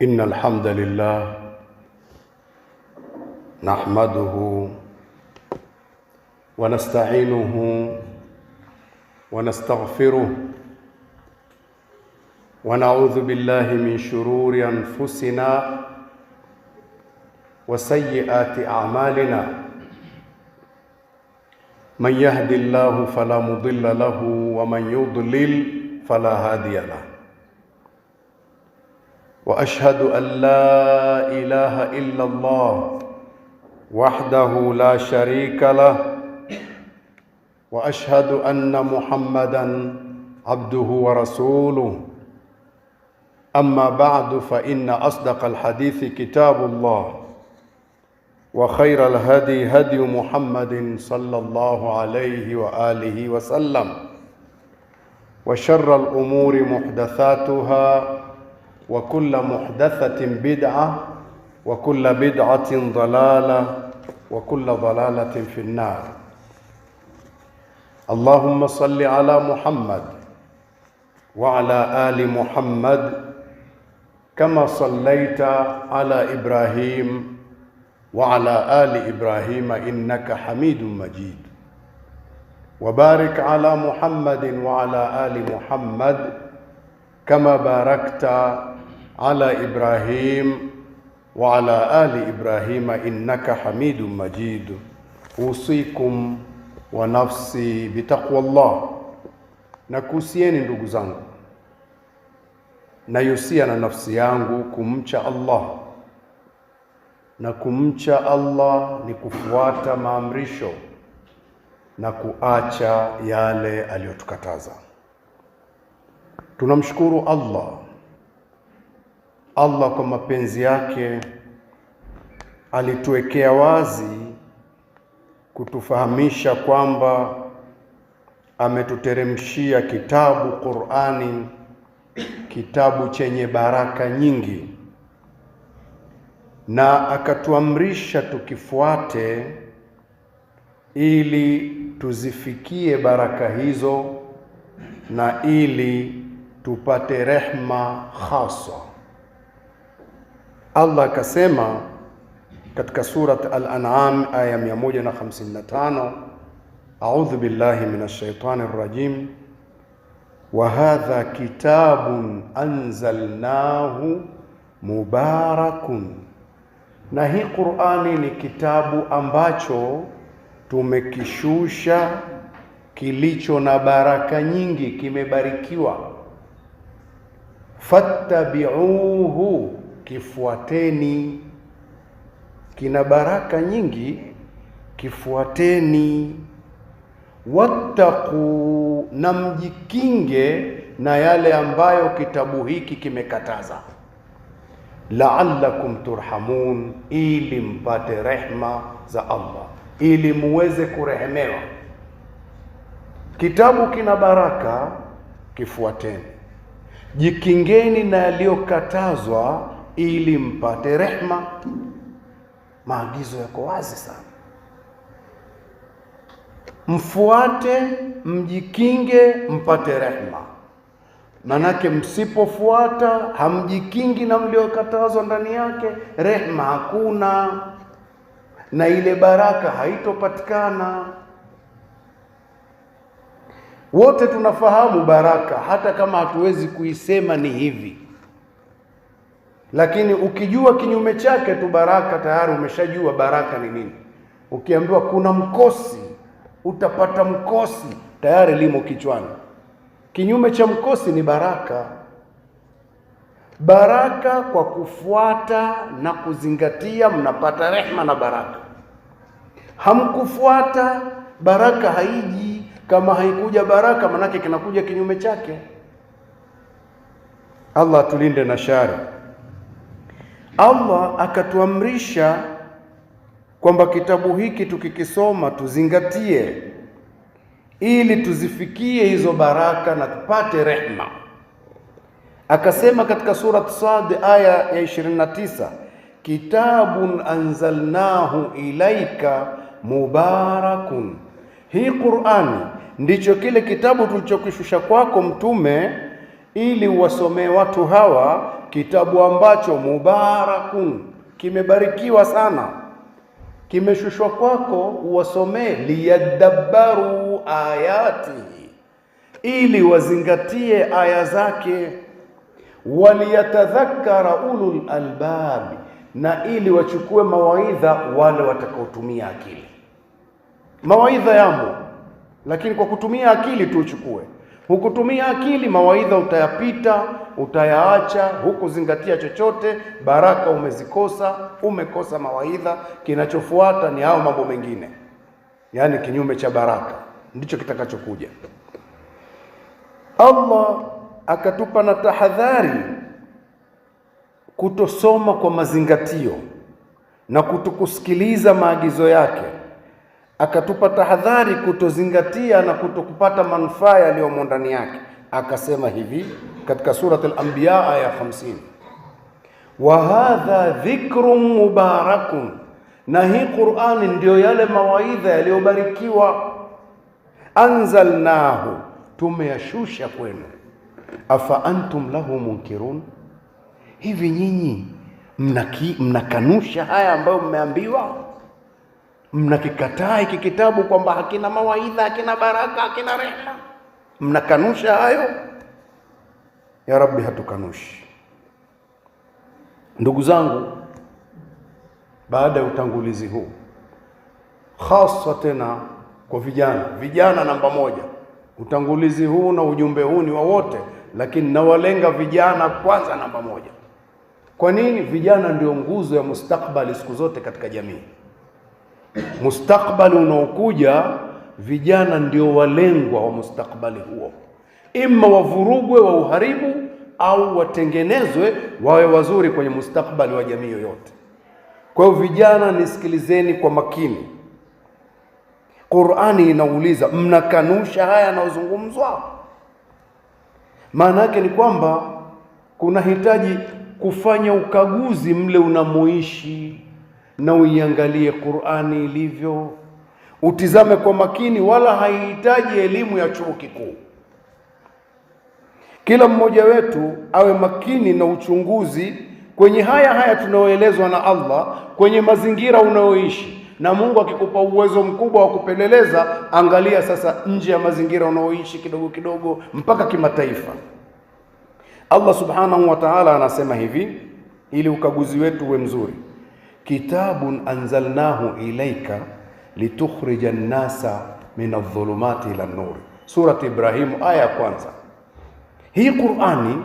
إن الحمد لله نحمده ونستعينه ونستغفره ونعوذ بالله من شرور أنفسنا وسيئات أعمالنا. من يهد الله فلا مضل له ومن يضلل فلا هادي له. وأشهد أن لا إله إلا الله وحده لا شريك له، وأشهد أن محمدًا عبده ورسوله. أما بعد، فإن أصدق الحديث كتاب الله، وخير الهدي هدي محمد صلى الله عليه وآله وسلم، وشر الأمور محدثاتها، وكل محدثة بدعة، وكل بدعة ضلالة، وكل ضلالة في النار. اللهم صل على محمد وعلى آل محمد كما صليت على إبراهيم وعلى آل إبراهيم إنك حميد مجيد. وبارك على محمد وعلى آل محمد كما باركت على إبراهيم وعلى آل إبراهيم إنك حميد مجيد. أوصيكم ونفسي بتقوى الله. Nakuhusieni ndugu zangu, nayusia na nafsi yangu kumcha Allah, na kumcha Allah ni kufuata maamrisho na kuacha yale aliyotukataza. Tunamshukuru Allah kwa mapenzi yake alituwekea wazi kutufahamisha kwamba ametuteremshia kitabu Qur'ani, kitabu chenye baraka nyingi, na akatuamrisha tukifuate ili tuzifikie baraka hizo na ili tupate rehma khasa. Allah akasema katika surat Al-An'am aya 155, a'udhu billahi minash shaitanir rajim, wa hadha kitabun anzalnahu mubarakun, na hii Qur'ani ni kitabu ambacho tumekishusha kilicho na baraka nyingi, kimebarikiwa. Fattabi'uhu, kifuateni. Kina baraka nyingi, kifuateni. Wattaqu, na mjikinge na yale ambayo kitabu hiki kimekataza. La'allakum turhamun, ili mpate rehma za Allah, ili muweze kurehemewa. Kitabu kina baraka, kifuateni. Jikingeni na yaliyokatazwa ili mpate rehma. Maagizo yako wazi sana. Mfuate, mjikinge, mpate rehma. Manake msipofuata, hamjikingi na mliokatazwa ndani yake, rehma hakuna, na ile baraka haitopatikana. Wote tunafahamu baraka, hata kama hatuwezi kuisema ni hivi, lakini ukijua kinyume chake tu baraka, tayari umeshajua baraka ni nini. Ukiambiwa kuna mkosi, utapata mkosi, tayari limo kichwani. Kinyume cha mkosi ni baraka. Baraka kwa kufuata na kuzingatia, mnapata rehma na baraka. Hamkufuata, baraka haiji. Kama haikuja baraka, manake kinakuja kinyume chake. Allah tulinde na shari. Allah akatuamrisha kwamba kitabu hiki tukikisoma tuzingatie, ili tuzifikie hizo baraka na tupate rehma. Akasema katika surat Sad aya ya 29, kitabun anzalnahu ilaika mubarakun. Hii Qur'ani ndicho kile kitabu tulichokishusha kwako mtume, ili uwasomee watu hawa kitabu ambacho mubarakun, kimebarikiwa sana, kimeshushwa kwako uwasomee, liyadabbaru ayatihi, ili wazingatie aya zake, waliyatadhakkara ulul albabi, na ili wachukue mawaidha wale watakaotumia akili. Mawaidha yamo, lakini kwa kutumia akili tu uchukue. Hukutumia akili, mawaidha utayapita, utayaacha, hukuzingatia chochote, baraka umezikosa, umekosa mawaidha. Kinachofuata ni hao mambo mengine, yaani kinyume cha baraka ndicho kitakachokuja. Allah akatupa na tahadhari kutosoma kwa mazingatio na kutokusikiliza maagizo yake. Akatupa tahadhari kutozingatia na kutokupata manufaa yaliyomo ndani yake. Akasema hivi katika surat al-Anbiya aya 50, wa hadha dhikrun mubarakun, na hii Qur'ani ndio yale mawaidha yaliyobarikiwa. Anzalnahu, tumeyashusha kwenu. Afa antum lahu munkirun, hivi nyinyi mnakanusha haya ambayo mmeambiwa? Mnakikataa hiki kitabu kwamba hakina mawaidha, hakina baraka, hakina rehema? Mnakanusha hayo? Ya Rabbi, hatukanushi. Ndugu zangu, baada ya utangulizi huu, hasa tena kwa vijana namba moja, utangulizi huu na ujumbe huu ni wa wote, lakini nawalenga vijana kwanza namba moja. Kwa nini? Vijana ndio nguzo ya mustakbali siku zote katika jamii. Mustakbali unaokuja, vijana ndio walengwa wa mustakbali huo, imma wavurugwe, wa uharibu, au watengenezwe wawe wazuri kwenye mustakbali wa jamii yoyote. Kwa hiyo vijana, nisikilizeni kwa makini. Qur'ani inauliza, mnakanusha haya yanayozungumzwa? Maana yake ni kwamba kuna hitaji kufanya ukaguzi mle unamoishi, na uiangalie Qur'ani ilivyo, utizame kwa makini, wala haihitaji elimu ya chuo kikuu. Kila mmoja wetu awe makini na uchunguzi kwenye haya tunaoelezwa na Allah, kwenye mazingira unayoishi. Na Mungu akikupa uwezo mkubwa wa kupeleleza, angalia sasa nje ya mazingira unayoishi kidogo kidogo mpaka kimataifa. Allah subhanahu wa ta'ala anasema hivi, ili ukaguzi wetu uwe mzuri: kitabun anzalnahu ilaika litukhrija an-nasa min adh-dhulumati ila an-nur. Surat Ibrahim aya ya kwanza. Hii Qur'ani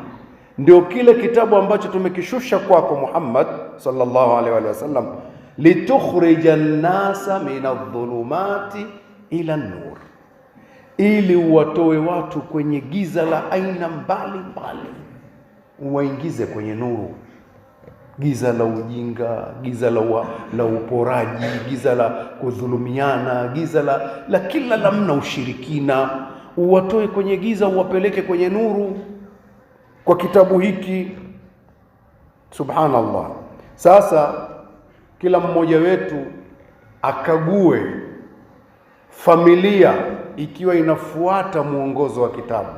ndio kile kitabu ambacho tumekishusha kwako Muhammad sallallahu alaihi wa sallam, litukhrija an-nasa min adh-dhulumati ila an-nur, ili uwatoe watu kwenye giza la aina mbalimbali uwaingize kwenye nuru. Giza la ujinga, giza la uporaji, giza la kudhulumiana, giza la kila namna ushirikina, uwatoe kwenye giza uwapeleke kwenye nuru kwa kitabu hiki. Subhanallah. Sasa kila mmoja wetu akague familia ikiwa inafuata mwongozo wa kitabu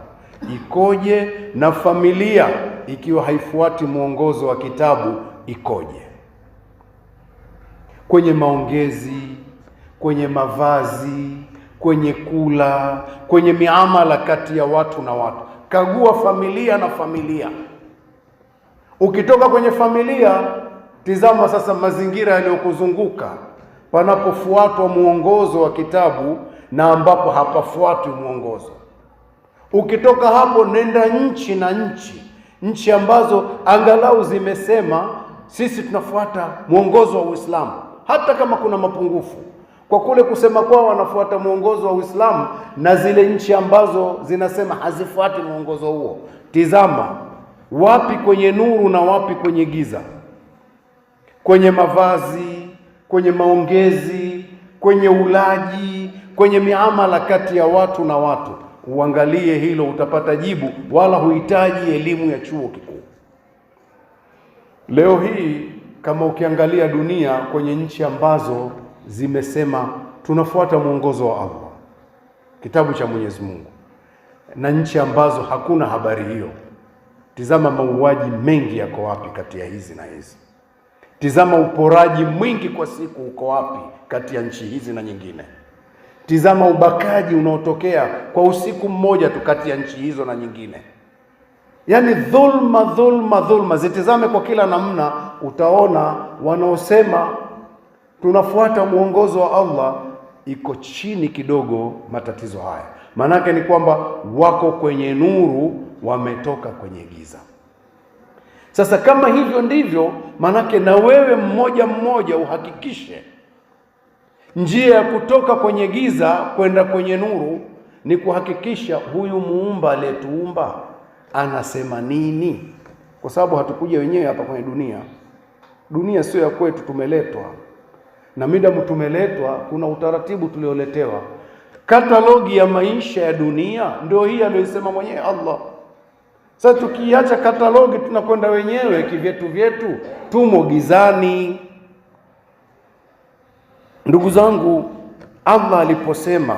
ikoje, na familia ikiwa haifuati mwongozo wa kitabu ikoje. Kwenye maongezi, kwenye mavazi, kwenye kula, kwenye miamala kati ya watu na watu, kagua familia na familia. Ukitoka kwenye familia, tizama sasa mazingira yaliyokuzunguka, panapofuatwa mwongozo wa kitabu na ambapo hapafuatwi mwongozo. Ukitoka hapo, nenda nchi na nchi ambazo angalau zimesema sisi tunafuata mwongozo wa Uislamu, hata kama kuna mapungufu. Kwa kule kusema kwao wanafuata mwongozo wa Uislamu, na zile nchi ambazo zinasema hazifuati mwongozo huo, tizama wapi kwenye nuru na wapi kwenye giza. Kwenye mavazi, kwenye maongezi, kwenye ulaji, kwenye miamala kati ya watu na watu, uangalie hilo, utapata jibu, wala huhitaji elimu ya chuo kikuu. Leo hii kama ukiangalia dunia, kwenye nchi ambazo zimesema tunafuata mwongozo wa Allah, kitabu cha Mwenyezi Mungu, na nchi ambazo hakuna habari hiyo, Tizama mauaji mengi yako wapi kati ya hizi na hizi. Tizama uporaji mwingi kwa siku uko wapi kati ya nchi hizi na nyingine. Tizama ubakaji unaotokea kwa usiku mmoja tu kati ya nchi hizo na nyingine. Yaani dhulma, dhulma, dhulma. Zitizame kwa kila namna, utaona wanaosema tunafuata mwongozo wa Allah iko chini kidogo matatizo haya. Maanake ni kwamba wako kwenye nuru, wametoka kwenye giza. Sasa kama hivyo ndivyo, maanake na wewe mmoja mmoja uhakikishe njia ya kutoka kwenye giza kwenda kwenye nuru ni kuhakikisha huyu muumba aliyetuumba anasema nini, kwa sababu hatukuja wenyewe hapa kwenye dunia. Dunia sio ya kwetu, tumeletwa, na midamu tumeletwa kuna utaratibu tulioletewa. Katalogi ya maisha ya dunia ndio hii aliyosema mwenyewe Allah. Sasa tukiacha katalogi tunakwenda wenyewe kivyetu vyetu, tumo gizani. Ndugu zangu, Allah aliposema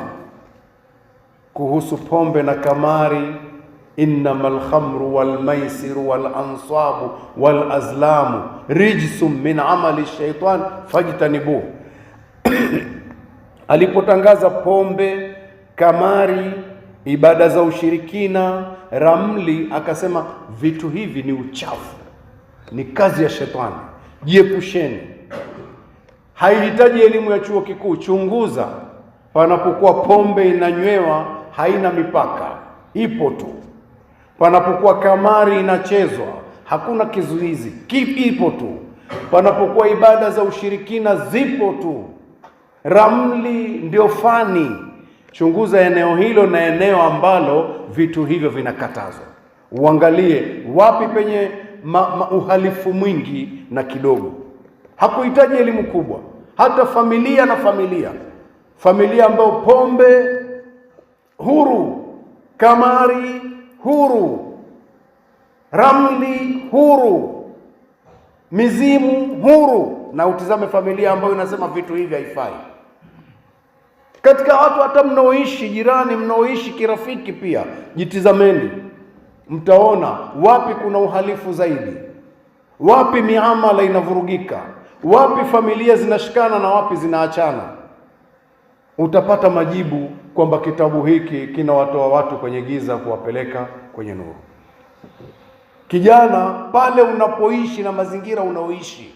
kuhusu pombe na kamari, innamal khamru wal maisiru wal ansabu wal azlamu rijsum min amali shaitan fajtanibuh. Alipotangaza pombe, kamari, ibada za ushirikina, ramli, akasema vitu hivi ni uchafu, ni kazi ya shetani, jiepusheni. Haihitaji elimu ya chuo kikuu. Chunguza, panapokuwa pombe inanywewa haina mipaka, ipo tu. Panapokuwa kamari inachezwa hakuna kizuizi, ipo tu. Panapokuwa ibada za ushirikina zipo tu. Ramli ndio fani. Chunguza eneo hilo na eneo ambalo vitu hivyo vinakatazwa, uangalie wapi penye uhalifu mwingi na kidogo. Hakuhitaji elimu kubwa. Hata familia na familia ambayo pombe huru, kamari huru, ramli huru, mizimu huru, na utizame familia ambayo inasema vitu hivi haifai. Katika watu hata mnaoishi jirani, mnaoishi kirafiki pia, jitizameni, mtaona wapi kuna uhalifu zaidi, wapi miamala inavurugika, wapi familia zinashikana na wapi zinaachana. Utapata majibu kwamba kitabu hiki kinawatoa watu kwenye giza kuwapeleka kwenye nuru. Kijana, pale unapoishi na mazingira unaoishi,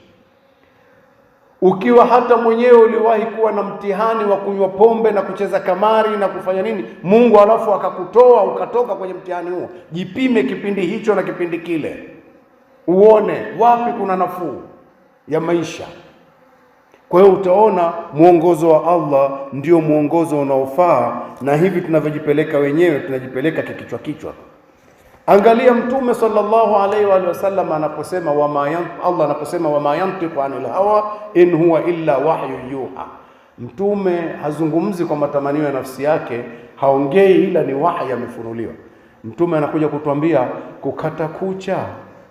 ukiwa hata mwenyewe uliwahi kuwa na mtihani wa kunywa pombe na kucheza kamari na kufanya nini, Mungu alafu akakutoa ukatoka kwenye mtihani huo, jipime kipindi hicho na kipindi kile, uone wapi kuna nafuu ya maisha. Kwa hiyo utaona mwongozo wa Allah ndio mwongozo unaofaa, na hivi tunavyojipeleka wenyewe tunajipeleka kichwa kichwa. Angalia Mtume sallallahu alaihi wa sallam anaposema Allah anaposema wama yantiqu anil hawa in huwa illa wahyu yuha. Mtume hazungumzi kwa matamanio ya nafsi yake, haongei ila ni wahi amefunuliwa. Mtume anakuja kutuambia kukata kucha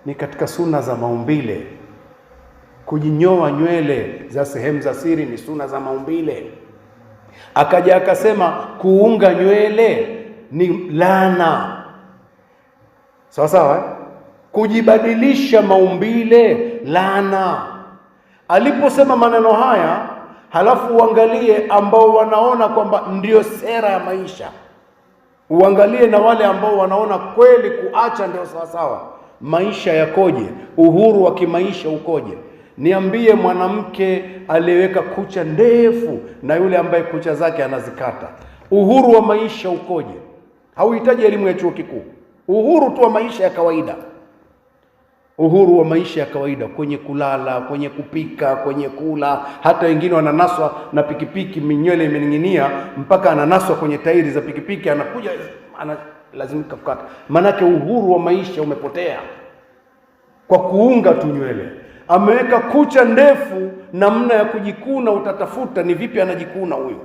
ni katika sunna za maumbile, kujinyoa nywele za sehemu za siri ni sunna za maumbile. Akaja akasema kuunga nywele ni laana. Sawa sawa, kujibadilisha maumbile laana. Aliposema maneno haya, halafu uangalie ambao wanaona kwamba ndio sera ya maisha, uangalie na wale ambao wanaona kweli kuacha ndio sawa sawa. Maisha yakoje? Uhuru wa kimaisha ukoje? Niambie, mwanamke aliyeweka kucha ndefu na yule ambaye kucha zake anazikata, uhuru wa maisha ukoje? Hauhitaji elimu ya chuo kikuu. Uhuru tu wa maisha ya kawaida, uhuru wa maisha ya kawaida, kwenye kulala, kwenye kupika, kwenye kula. Hata wengine wananaswa na pikipiki, minywele imening'inia mpaka ananaswa kwenye tairi za pikipiki, anakuja lazimika kukata. Manake uhuru wa maisha umepotea kwa kuunga tu nywele. Ameweka kucha ndefu, namna ya kujikuna utatafuta ni vipi anajikuna huyu.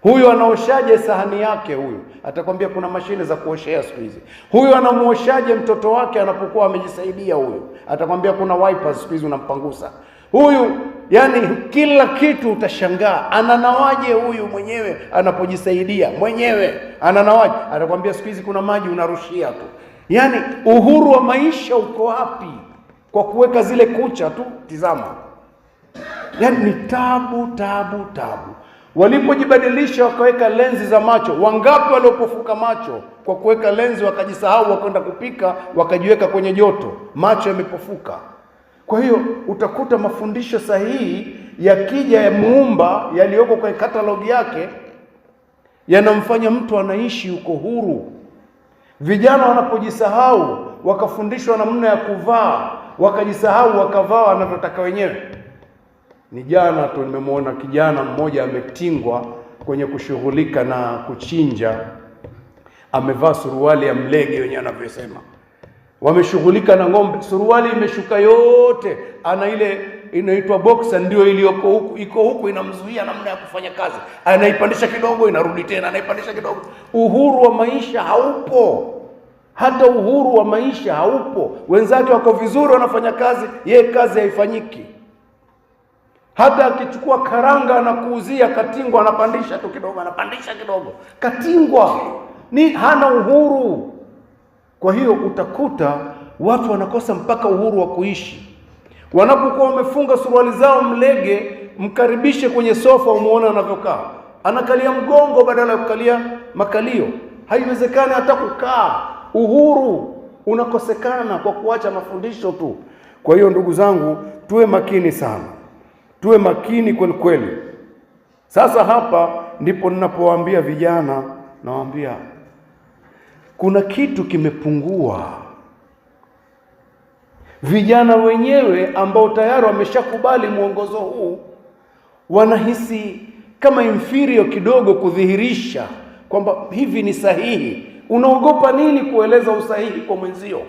Huyu anaoshaje sahani yake? Huyu atakwambia kuna mashine za kuoshea siku hizi. Huyu anamuoshaje mtoto wake anapokuwa amejisaidia? Huyu atakwambia kuna wipers siku hizi unampangusa. Huyu yani kila kitu utashangaa. Ananawaje huyu mwenyewe anapojisaidia mwenyewe? Ananawaje? Atakwambia siku hizi kuna maji unarushia tu. Yaani uhuru wa maisha uko wapi kwa kuweka zile kucha tu? Tizama, yaani ni tabu tabu tabu. Walipojibadilisha wakaweka lenzi za macho, wangapi waliopofuka macho kwa kuweka lenzi, wakajisahau, wakaenda kupika, wakajiweka kwenye joto, macho yamepofuka. Kwa hiyo utakuta mafundisho sahihi yakija ya Muumba yaliyoko kwenye katalogi yake yanamfanya mtu anaishi uko huru. Vijana wanapojisahau wakafundishwa namna ya kuvaa, wakajisahau wakavaa wanavyotaka wenyewe. Ni jana tu nimemwona kijana mmoja ametingwa kwenye kushughulika na kuchinja, amevaa suruali ya mlege wenyewe anavyosema. Wameshughulika na ng'ombe, suruali imeshuka yote, ana ile inaitwa boxer ndio iliyoko huku, iko huku inamzuia namna ya kufanya kazi. Anaipandisha kidogo inarudi tena, anaipandisha kidogo. Uhuru wa maisha haupo. Hata uhuru wa maisha haupo. Wenzake wako vizuri wanafanya kazi, yeye kazi haifanyiki. Hata akichukua karanga na kuuzia, katingwa, anapandisha tu kidogo, anapandisha kidogo. Katingwa ni hana uhuru. Kwa hiyo utakuta watu wanakosa mpaka uhuru wa kuishi. Wanapokuwa wamefunga suruali zao mlege, mkaribishe kwenye sofa, umuone anavyokaa. Anakalia mgongo badala ya kukalia makalio. Haiwezekani hata kukaa. Uhuru unakosekana kwa kuacha mafundisho tu. Kwa hiyo ndugu zangu, tuwe makini sana. Tuwe makini kweli kweli. Sasa hapa ndipo ninapowaambia vijana, nawaambia kuna kitu kimepungua. Vijana wenyewe ambao tayari wameshakubali mwongozo huu wanahisi kama inferior kidogo kudhihirisha kwamba hivi ni sahihi. Unaogopa nini kueleza usahihi kwa mwenzio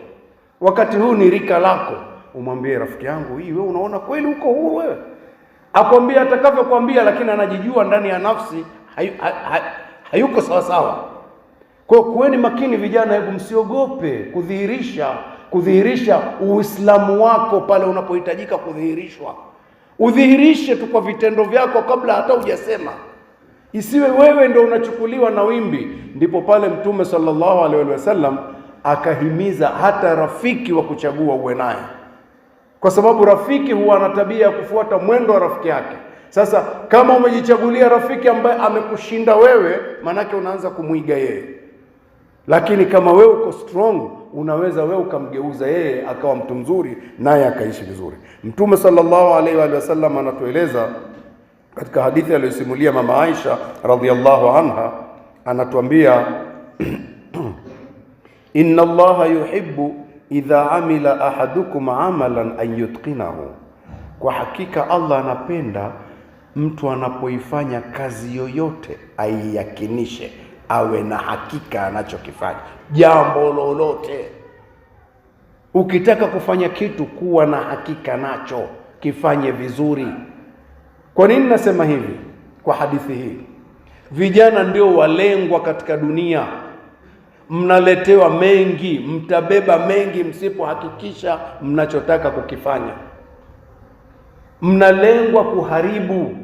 wakati huu ni rika lako? Umwambie rafiki yangu, hii wewe unaona kweli uko huru wewe? Akwambia atakavyokuambia, lakini anajijua ndani ya nafsi hayuko sawa sawa. Kwa hiyo kuweni makini vijana, hebu msiogope kudhihirisha Uislamu wako pale unapohitajika kudhihirishwa. Udhihirishe tu kwa vitendo vyako kabla hata hujasema. Isiwe wewe ndio unachukuliwa na wimbi. Ndipo pale Mtume sallallahu alaihi wasallam akahimiza hata rafiki wa kuchagua uwe naye, kwa sababu rafiki huwa ana tabia ya kufuata mwendo wa rafiki yake. Sasa kama umejichagulia rafiki ambaye amekushinda wewe, manake unaanza kumuiga yeye. Lakini kama wewe uko strong, unaweza wewe ukamgeuza yeye akawa mtu mzuri, naye akaishi vizuri. Mtume sallallahu alaihi wasallam anatueleza katika hadithi aliyosimulia mama Aisha radhiallahu anha, anatuambia inna Allaha yuhibbu idha amila ahadukum amalan an yutqinahu, kwa hakika Allah anapenda mtu anapoifanya kazi yoyote aiyakinishe, awe na hakika anachokifanya. Jambo lolote ukitaka kufanya kitu, kuwa na hakika nacho, kifanye vizuri. Kwa nini nasema hivi? Kwa hadithi hii, vijana ndio walengwa katika dunia. Mnaletewa mengi, mtabeba mengi msipohakikisha mnachotaka kukifanya. Mnalengwa kuharibu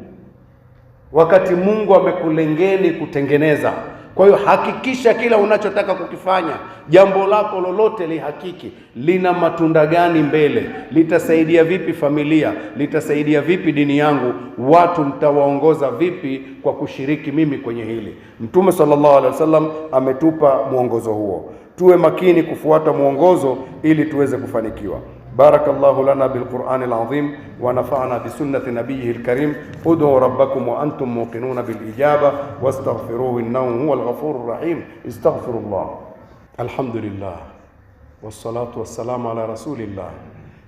wakati Mungu amekulengeni kutengeneza. Kwa hiyo hakikisha kila unachotaka kukifanya, jambo lako lolote lihakiki lina matunda gani mbele, litasaidia vipi familia, litasaidia vipi dini yangu, watu mtawaongoza vipi kwa kushiriki mimi kwenye hili. Mtume sallallahu alaihi wasallam ametupa mwongozo huo. Tuwe makini kufuata mwongozo ili tuweze kufanikiwa. بارك الله لنا بالقرآن العظيم ونفعنا بسنة نبيه الكريم. ادعوا ربكم وأنتم موقنون بالإجابة واستغفروه إنه هو الغفور الرحيم. استغفروا الله. الحمد لله والصلاة والسلام على رسول الله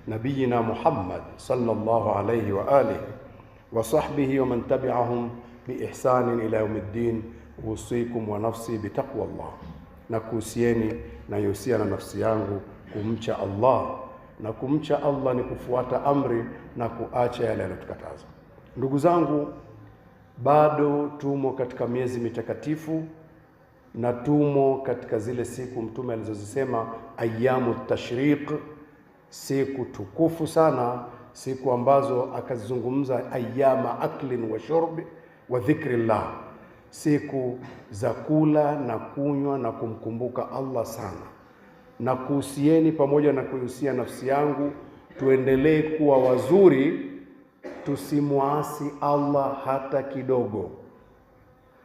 نبينا محمد صلى الله عليه وآله وصحبه ومن تبعهم بإحسان إلى يوم الدين. أوصيكم ونفسي بتقوى الله. نكوسيني نيوسينا نفسي yangu kumcha Allah, na kumcha Allah ni kufuata amri na kuacha yale yanayotukataza. Ndugu zangu, bado tumo katika miezi mitakatifu na tumo katika zile siku Mtume alizozisema ayyamu tashriq, siku tukufu sana, siku ambazo akazungumza ayyama aklin wa shurb wa dhikrillah, siku za kula na kunywa na kumkumbuka Allah sana. na kuhusieni pamoja na kuhusia nafsi yangu, tuendelee kuwa wazuri, tusimwasi Allah hata kidogo.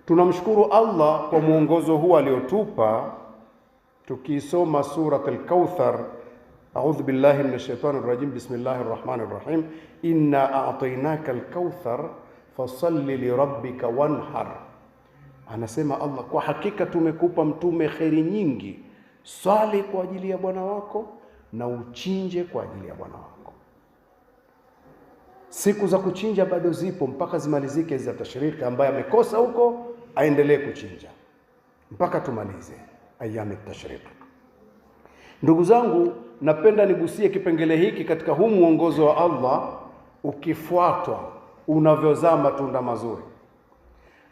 Tunamshukuru Allah kwa mwongozo huu aliotupa. Tukisoma surat al-Kauthar, a'udhu billahi minash shaitani rrajim, bismillahir rahmanir rahim, inna a'tainaka al-kauthar fasalli li rabbika wanhar. Anasema Allah, kwa hakika tumekupa mtume kheri nyingi, swali kwa ajili ya Bwana wako na uchinje kwa ajili ya Bwana wako. Siku za kuchinja bado zipo mpaka zimalizike za tashriki. Ambaye amekosa huko aendelee kuchinja mpaka tumalize ayami tashriki. Ndugu zangu, napenda nigusie kipengele hiki katika huu mwongozo wa Allah. Ukifuatwa unavyozaa matunda mazuri.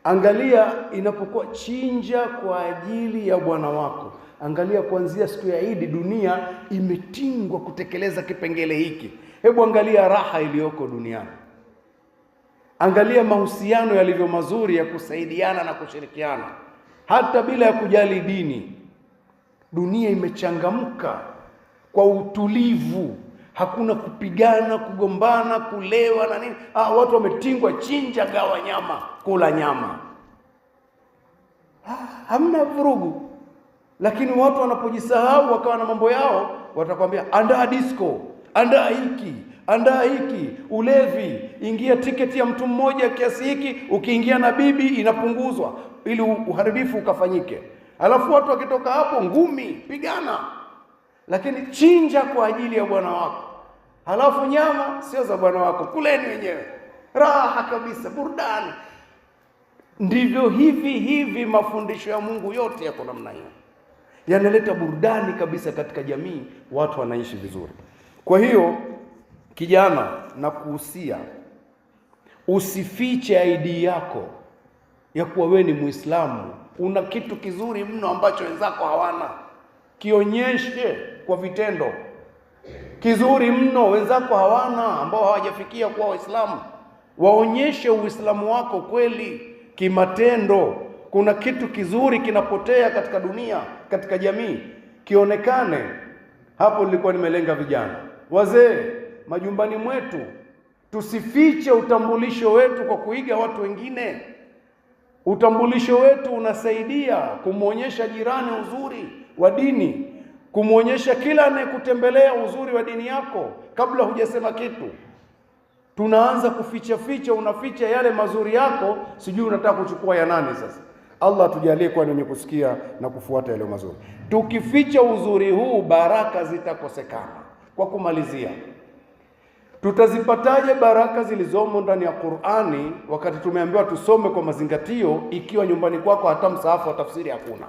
Angalia, inapokuwa chinja kwa ajili ya Bwana wako. Angalia kuanzia siku ya Idi dunia imetingwa kutekeleza kipengele hiki. Hebu angalia raha iliyoko duniani. Angalia mahusiano yalivyo mazuri ya kusaidiana na kushirikiana hata bila ya kujali dini. Dunia imechangamka kwa utulivu. Hakuna kupigana, kugombana, kulewa na nini. Watu wametingwa, chinja, gawa nyama, kula nyama. Hamna vurugu. Lakini watu wanapojisahau wakawa na mambo yao, watakwambia andaa disco, andaa hiki, andaa hiki, ulevi, ingia tiketi ya mtu mmoja kiasi hiki, ukiingia na bibi inapunguzwa ili uharibifu ukafanyike. Alafu watu wakitoka hapo ngumi, pigana. Lakini chinja kwa ajili ya Bwana wako. Halafu nyama sio za Bwana wako, kuleni wenyewe. Raha kabisa, burudani. Ndivyo hivi mafundisho ya Mungu yote yako namna hiyo. Yanaleta burudani kabisa katika jamii, watu wanaishi vizuri. Kwa hiyo kijana, na kuhusia usifiche ID yako ya kuwa wewe ni Muislamu. Una kitu kizuri mno ambacho wenzako hawana. Kionyeshe kwa vitendo. Kizuri mno wenzako hawana, ambao hawajafikia kuwa Waislamu. Waonyeshe Uislamu wako kweli kimatendo. Kuna kitu kizuri kinapotea katika dunia, katika jamii, kionekane. Hapo nilikuwa nimelenga vijana. Wazee, majumbani mwetu tusifiche utambulisho wetu kwa kuiga watu wengine. Utambulisho wetu unasaidia kumwonyesha jirani uzuri wa dini, kumwonyesha kila anayekutembelea uzuri wa dini yako kabla hujasema kitu. Tunaanza kuficha, unaficha yale mazuri yako, sijui unataka kuchukua ya nani sasa. Allah atujalie kwa wenye kusikia na kufuata yale mazuri. Tukificha uzuri huu, baraka zitakosekana. Kwa kumalizia, tutazipataje baraka zilizomo ndani ya Qur'ani wakati tumeambiwa tusome kwa mazingatio, ikiwa nyumbani kwako hata msaafu wa tafsiri hakuna?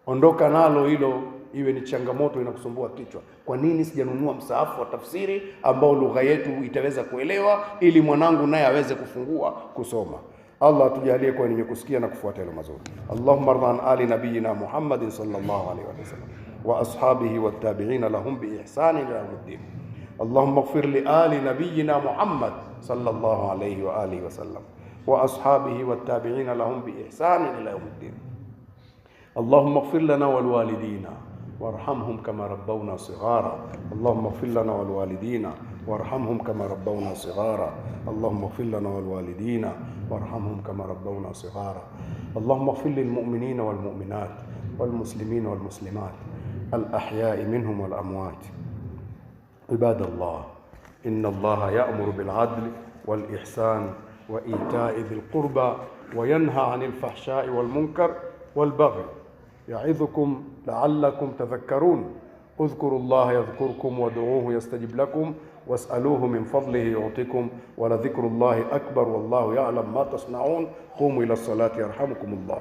Ondoka nalo hilo, iwe ni changamoto inakusumbua kichwa. Kwa nini sijanunua msaafu wa tafsiri ambao lugha yetu itaweza kuelewa, ili mwanangu naye aweze kufungua kusoma? Allah atujalie kwa wenye kusikia na kufuata yale mazuri. Allahumma arda an ali nabiyina Muhammadin sallallahu alaihi wasallam wa ashabihi wattabi'ina lahum bi ihsani ila yawmiddin. Allahumma ighfir li ali nabiyina Muhammad sallallahu alaihi wa alihi wasallam wa ashabihi wattabi'ina lahum bi ihsani ila yawmiddin. Allahumma ighfir lana wal walidina warhamhum kama rabbawna sighara. Allahumma ighfir lana wal walidina warhamhum kama rabbawna sighara. Allahumma ighfir lana wal walidina warhamhum kama rabbawna sighara. Allahumma ighfir lil mu'minina wal mu'minat wal muslimina wal muslimat al ahya'i minhum wal amwat. Ibadallah, inna Allaha ya'muru bil 'adli wal ihsan wa ita'i dhil qurba wa yanha 'anil fahsha'i wal munkar wal baghi. يعظكم لعلكم تذكرون. اذكروا الله يذكركم وادعوه يستجب لكم واسألوه من فضله يعطيكم ولذكر الله أكبر والله يعلم ما تصنعون. قوموا إلى الصلاة يرحمكم الله.